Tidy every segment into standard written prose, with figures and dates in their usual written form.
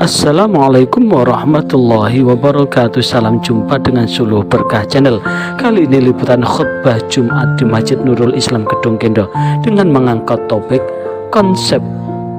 Assalamualaikum warahmatullahi wabarakatuh. Salam jumpa dengan Suluh Berkah Channel. Kali ini liputan khutbah Jumat di Masjid Nurul Islam Gedung Kendo dengan mengangkat topik konsep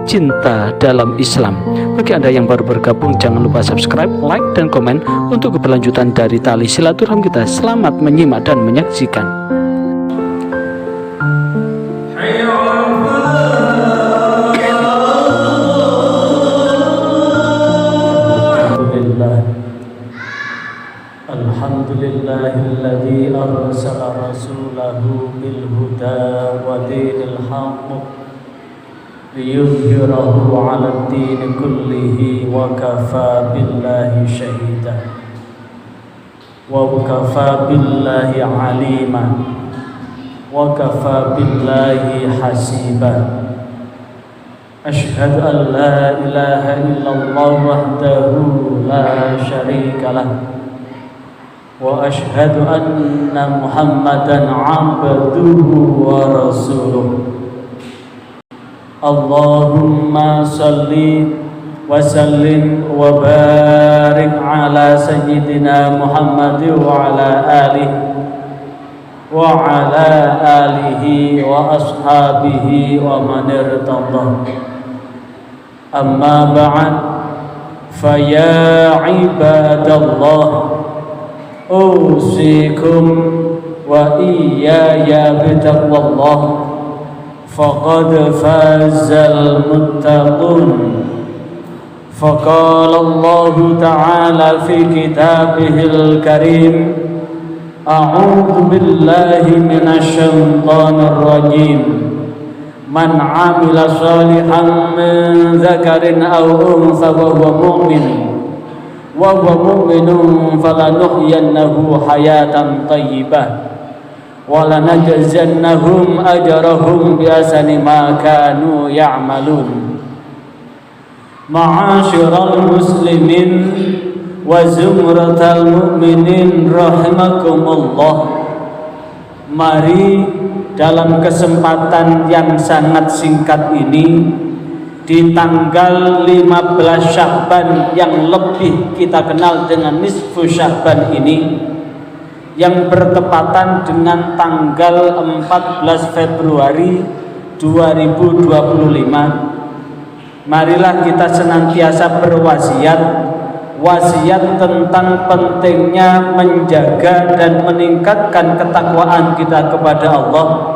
cinta dalam Islam. Bagi Anda yang baru bergabung, jangan lupa subscribe, like, dan komen untuk keberlanjutan dari tali silaturahmi kita. Selamat menyimak dan menyaksikan. Alhamdulillahilladzi arsala rasulahu bil huda wa dinil haqq liyudhhirahu 'alad din kullihi wa kafa billahi shahida wa kafa billahi 'alima wa kafa billahi hasiba. Ashhadu an la ilaha illallah wahdahu la syarika lah wa ashhadu anna Muhammadan 'abduhu wa rasuluh. Allahumma salli wa sallim wa barik ala sayyidina Muhammad wa ala alihi wa ashabihi wa man irtadah. Amma ba'd, fa ya ibadallah, usikum wa iyaya bitaqwallah, faqad fazal muttaqun. Faqala Allah ta'ala fi kitabihil karim, a'udzu billahi minasy syaithanir rajim. Man 'amila shalihan min dzakarin aw untha wa huwa mu'min wa huwa mu'minun falanuhyiyannahu hayatan thayyibah wa lanajziyannahum ajrahum bi ahsani ma kanu ya'malun. Ma'asyiral muslimin wa zumratal mu'minin rahimakumullah. Mari dalam kesempatan yang sangat singkat ini, di tanggal 15 Sya'ban yang lebih kita kenal dengan nisfu Sya'ban ini, yang bertepatan dengan tanggal 14 Februari 2025, marilah kita senantiasa berwasiat tentang pentingnya menjaga dan meningkatkan ketakwaan kita kepada Allah,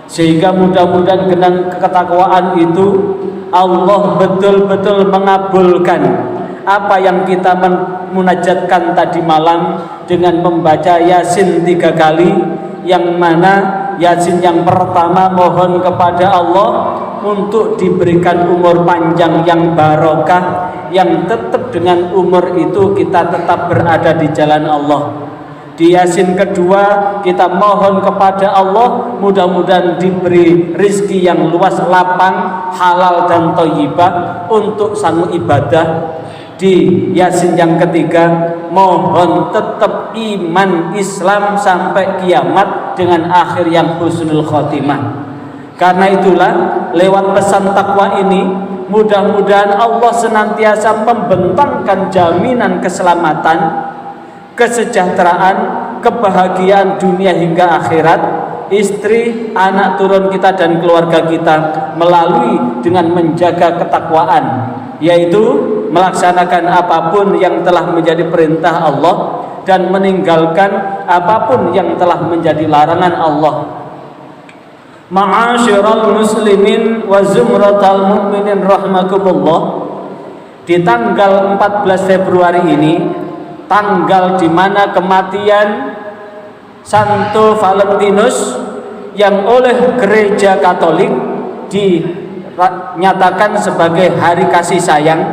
sehingga mudah-mudahan dengan ketakwaan itu Allah betul-betul mengabulkan apa yang kita munajatkan tadi malam dengan membaca Yasin 3 kali, yang mana Yasin yang pertama mohon kepada Allah untuk diberikan umur panjang yang barokah, yang tetap dengan umur itu kita tetap berada di jalan Allah. Di Yasin kedua kita mohon kepada Allah mudah-mudahan diberi rizki yang luas, lapang, halal dan thayyibah untuk sanggup ibadah. Di Yasin yang ketiga mohon tetap iman Islam sampai kiamat dengan akhir yang husnul khotimah. Karena itulah lewat pesan takwa ini mudah-mudahan Allah senantiasa membentangkan jaminan keselamatan, kesejahteraan, kebahagiaan dunia hingga akhirat, istri, anak turun kita dan keluarga kita melalui dengan menjaga ketakwaan, yaitu melaksanakan apapun yang telah menjadi perintah Allah dan meninggalkan apapun yang telah menjadi larangan Allah. Ma'asyiral muslimin wa zumratal mu'minin rahimakumullah. Di tanggal 14 Februari ini, tanggal di mana kematian Santo Valentinus yang oleh Gereja Katolik dinyatakan sebagai hari kasih sayang,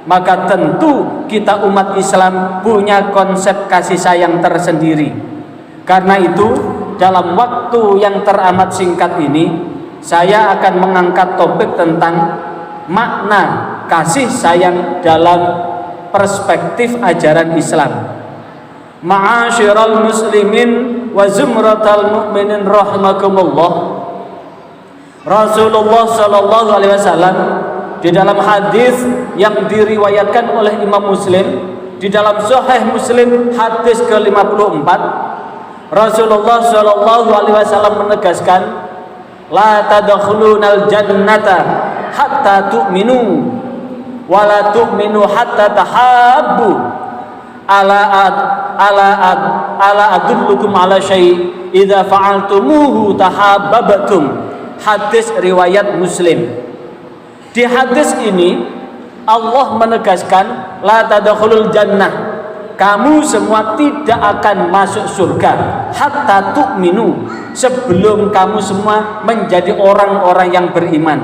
maka tentu kita umat Islam punya konsep kasih sayang tersendiri. Karena itu dalam waktu yang teramat singkat ini, saya akan mengangkat topik tentang makna kasih sayang dalam perspektif ajaran Islam. Ma'asyiral muslimin wa zumratal mu'minin rahimakumullah. Rasulullah sallallahu alaihi wasallam Di dalam hadis yang diriwayatkan oleh Imam Muslim, di dalam Sahih Muslim hadis ke-54, Rasulullah Shallallahu Alaihi Wasallam menegaskan, la tadkhulunal jannata hatta tu'minu wa la tu'minu hatta tahabbu ala adullukum ala syai' idza fa'altumuhu tahabbabtum. Hadis riwayat Muslim. Di hadis ini Allah menegaskan la tadkhulul jannah, kamu semua tidak akan masuk surga hatta tu'minu, sebelum kamu semua menjadi orang-orang yang beriman.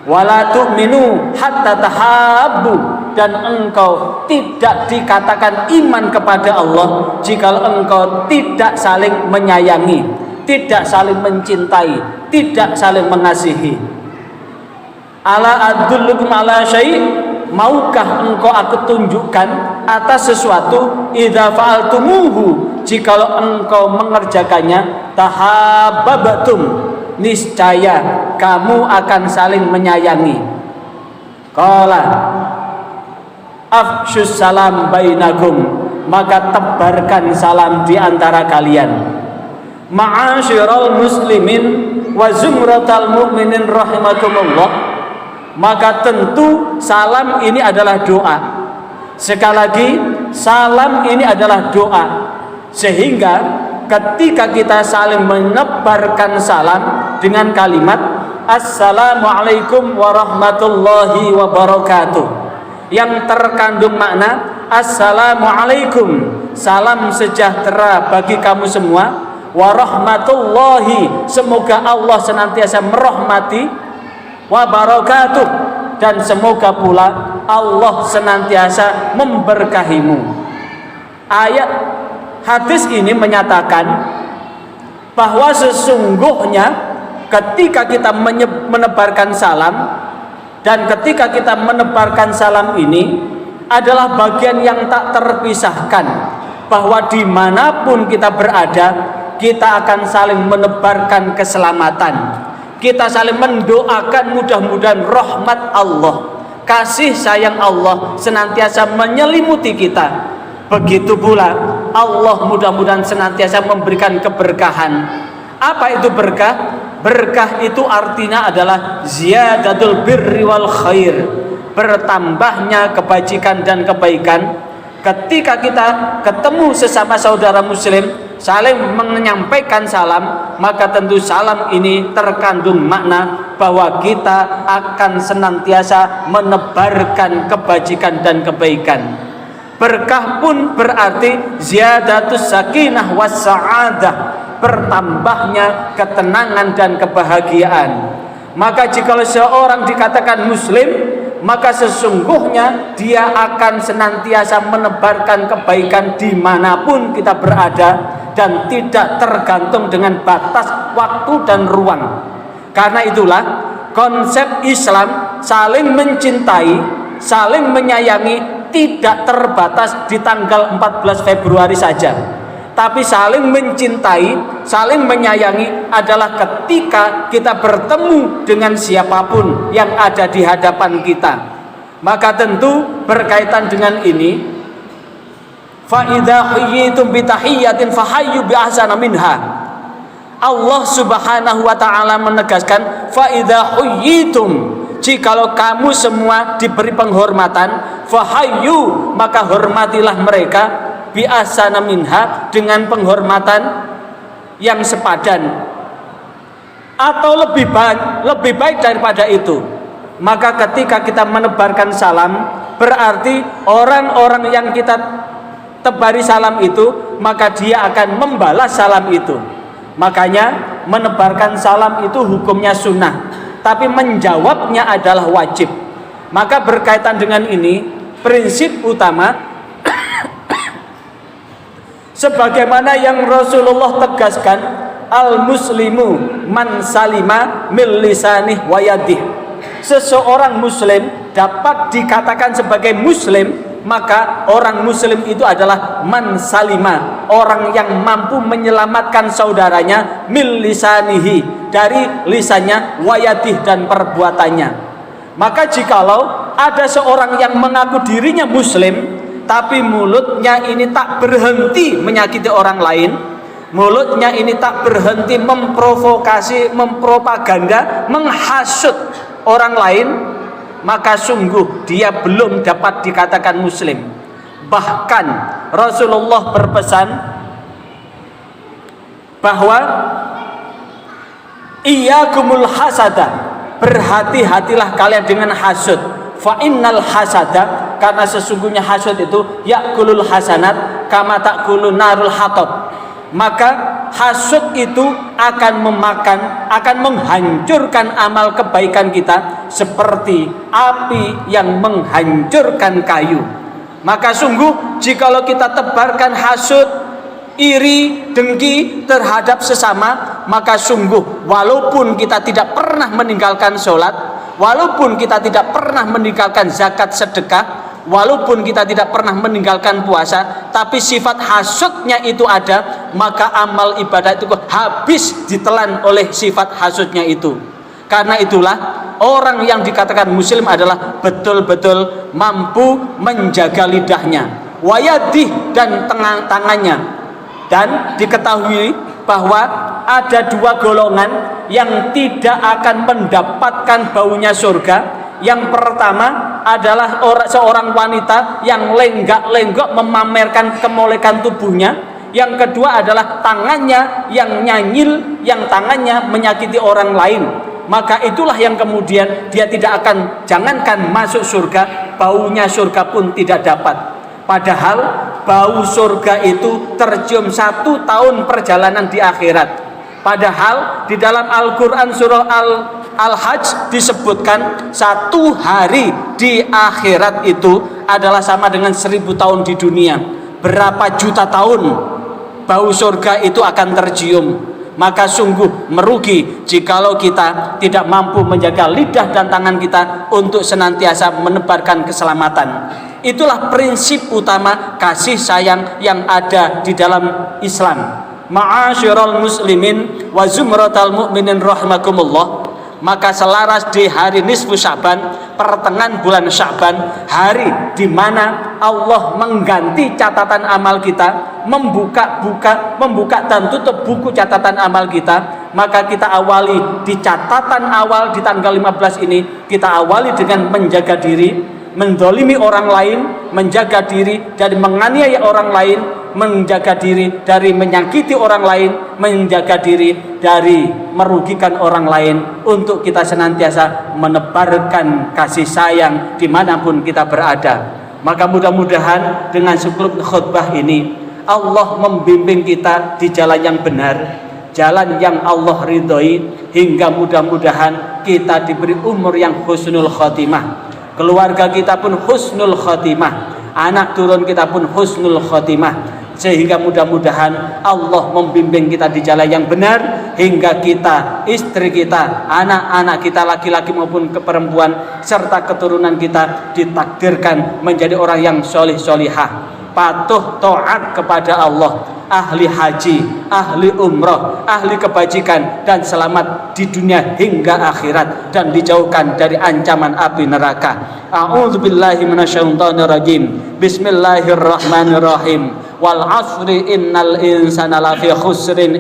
Wala tu'minu hatta tahabbu, dan engkau tidak dikatakan iman kepada Allah jika engkau tidak saling menyayangi, tidak saling mencintai, tidak saling mengasihi. Ala adullukum ala syai', maukah engkau aku tunjukkan atas sesuatu, idza fa'altumuhu, jikalau engkau mengerjakannya, tahabbabtum, niscaya kamu akan saling menyayangi. Qala afsyus salam bainakum, maka tebarkan salam di antara kalian. Ma'asyiral muslimin wa zumratal mu'minin rahimakumullah. Maka tentu salam ini adalah doa. Sekali lagi, salam ini adalah doa. Sehingga ketika kita saling menebarkan salam dengan kalimat Assalamualaikum warahmatullahi wabarakatuh, yang terkandung makna Assalamualaikum, salam sejahtera bagi kamu semua, warahmatullahi, semoga Allah senantiasa merahmati, wabarakatuh, dan semoga pula Allah senantiasa memberkahimu. Ayat hadis ini menyatakan bahwa sesungguhnya ketika kita menebarkan salam, dan ketika kita menebarkan salam ini adalah bagian yang tak terpisahkan, bahwa dimanapun kita berada, kita akan saling menebarkan keselamatan. Kita saling mendoakan mudah-mudahan rahmat Allah, kasih sayang Allah senantiasa menyelimuti kita. Begitu pula Allah mudah-mudahan senantiasa memberikan keberkahan. Apa itu berkah? Berkah itu artinya adalah ziyadatul birri wal khair, bertambahnya kebajikan dan kebaikan. Ketika kita ketemu sesama saudara muslim, saling menyampaikan salam, maka tentu salam ini terkandung makna bahwa kita akan senantiasa menebarkan kebajikan dan kebaikan. Berkah pun berarti ziyadatus sakinah was sa'adah, bertambahnya ketenangan dan kebahagiaan. Maka jika seorang dikatakan muslim, maka sesungguhnya dia akan senantiasa menebarkan kebaikan dimanapun kita berada, dan tidak tergantung dengan batas waktu dan ruang. Karena itulah konsep Islam saling mencintai, saling menyayangi tidak terbatas di tanggal 14 Februari saja, tapi saling mencintai, saling menyayangi adalah ketika kita bertemu dengan siapapun yang ada di hadapan kita. Maka tentu berkaitan dengan ini, fa idza huyyitum bi tahiyyatin fahayyu bi ahsana minha. Allah Subhanahu wa taala menegaskan fa idza huyyitum, jikalau kamu semua diberi penghormatan, fahayyu, maka hormatilah mereka, bi ahsana minha, dengan penghormatan yang sepadan atau lebih baik daripada itu. Maka ketika kita menebarkan salam, berarti orang-orang yang kita tebari salam itu, maka dia akan membalas salam itu. Makanya menebarkan salam itu hukumnya sunnah, tapi menjawabnya adalah wajib. Maka berkaitan dengan ini, prinsip utama sebagaimana yang Rasulullah tegaskan, al muslimu man salima mil lisanih wa yadih. Seseorang muslim dapat dikatakan sebagai muslim, maka orang muslim itu adalah man salima, orang yang mampu menyelamatkan saudaranya, mil lisanihi, dari lisannya, wa yadih, dan perbuatannya. Maka jikalau ada seorang yang mengaku dirinya muslim tapi mulutnya ini tak berhenti menyakiti orang lain, mulutnya ini tak berhenti memprovokasi, mempropaganda, menghasut orang lain, maka sungguh dia belum dapat dikatakan muslim. Bahkan Rasulullah berpesan bahwa iyyakumul hasada, berhati-hatilah kalian dengan hasud. Fa innal hasada, karena sesungguhnya hasud itu yakulul hasanat kama takulun narul hatab. Maka hasud itu akan memakan, akan menghancurkan amal kebaikan kita seperti api yang menghancurkan kayu. Maka sungguh jikalau kita tebarkan hasud, iri, dengki terhadap sesama, maka sungguh walaupun kita tidak pernah meninggalkan sholat, walaupun kita tidak pernah meninggalkan zakat sedekah, walaupun kita tidak pernah meninggalkan puasa, tapi sifat hasudnya itu ada, maka amal ibadah itu habis ditelan oleh sifat hasudnya itu. Karena itulah orang yang dikatakan muslim adalah betul-betul mampu menjaga lidahnya, wayadih, dan tangannya. Dan diketahui bahwa ada dua golongan yang tidak akan mendapatkan baunya surga. Yang pertama adalah seorang wanita yang lenggak-lenggok memamerkan kemolekan tubuhnya. Yang kedua adalah tangannya yang nyanyil, yang tangannya menyakiti orang lain. Maka itulah yang kemudian dia tidak akan, jangankan masuk surga, baunya surga pun tidak dapat. Padahal bau surga itu tercium 1 tahun perjalanan di akhirat. Padahal di dalam Al-Quran surah Al-Hajj disebutkan 1 hari di akhirat itu adalah sama dengan 1000 tahun di dunia. Berapa juta tahun bau surga itu akan tercium. Maka sungguh merugi jikalau kita tidak mampu menjaga lidah dan tangan kita untuk senantiasa menebarkan keselamatan. Itulah prinsip utama kasih sayang yang ada di dalam Islam. Ma'asyiral muslimin wa zumratal mu'minin rahimakumullah. Maka selaras di hari nisfu Sya'ban, pertengahan bulan Sya'ban, hari di mana Allah mengganti catatan amal kita, membuka dan tutup buku catatan amal kita, maka kita awali di catatan awal di tanggal 15 ini, kita awali dengan menjaga diri, mendolimi orang lain, menjaga diri dari menganiaya orang lain, menjaga diri dari menyakiti orang lain, menjaga diri dari merugikan orang lain, untuk kita senantiasa menebarkan kasih sayang dimanapun kita berada. Maka mudah-mudahan dengan sekelumit khutbah ini Allah membimbing kita di jalan yang benar, jalan yang Allah ridhoi, hingga mudah-mudahan kita diberi umur yang husnul khotimah, keluarga kita pun husnul khotimah, anak turun kita pun husnul khotimah, sehingga mudah-mudahan Allah membimbing kita di jalan yang benar, hingga kita, istri kita, anak-anak kita laki-laki maupun perempuan, serta keturunan kita ditakdirkan menjadi orang yang solih-solihah, patuh taat kepada Allah, ahli haji, ahli umrah, ahli kebajikan, dan selamat di dunia hingga akhirat, dan dijauhkan dari ancaman api neraka. A'udzubillahi minasyaitonirrajim. Bismillahirrahmanirrahim. Wal asri innal insana lafi khusrin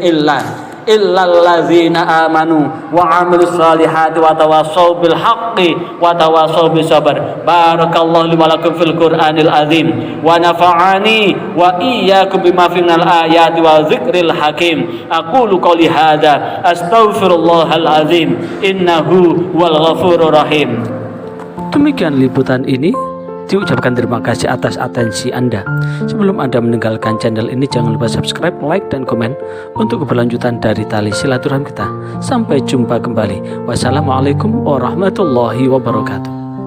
illalladzina amanu wa amilus solihati wa tawassaw bil haqqi wa tawassaw bis sabr. Barakallahu li wa lakum fil Qur'anil azim wa nafa'ani wa iyyakum bima minal ayati wa dzikril hakim. Aqulu qouli hadza astaghfirullahal azim innahu wal ghafurur rahim. Demikian liputan ini. Diucapkan terima kasih atas atensi Anda. Sebelum Anda meninggalkan channel ini, jangan lupa subscribe, like, dan komen untuk keberlanjutan dari tali silaturahmi kita. Sampai jumpa kembali. Wassalamualaikum warahmatullahi wabarakatuh.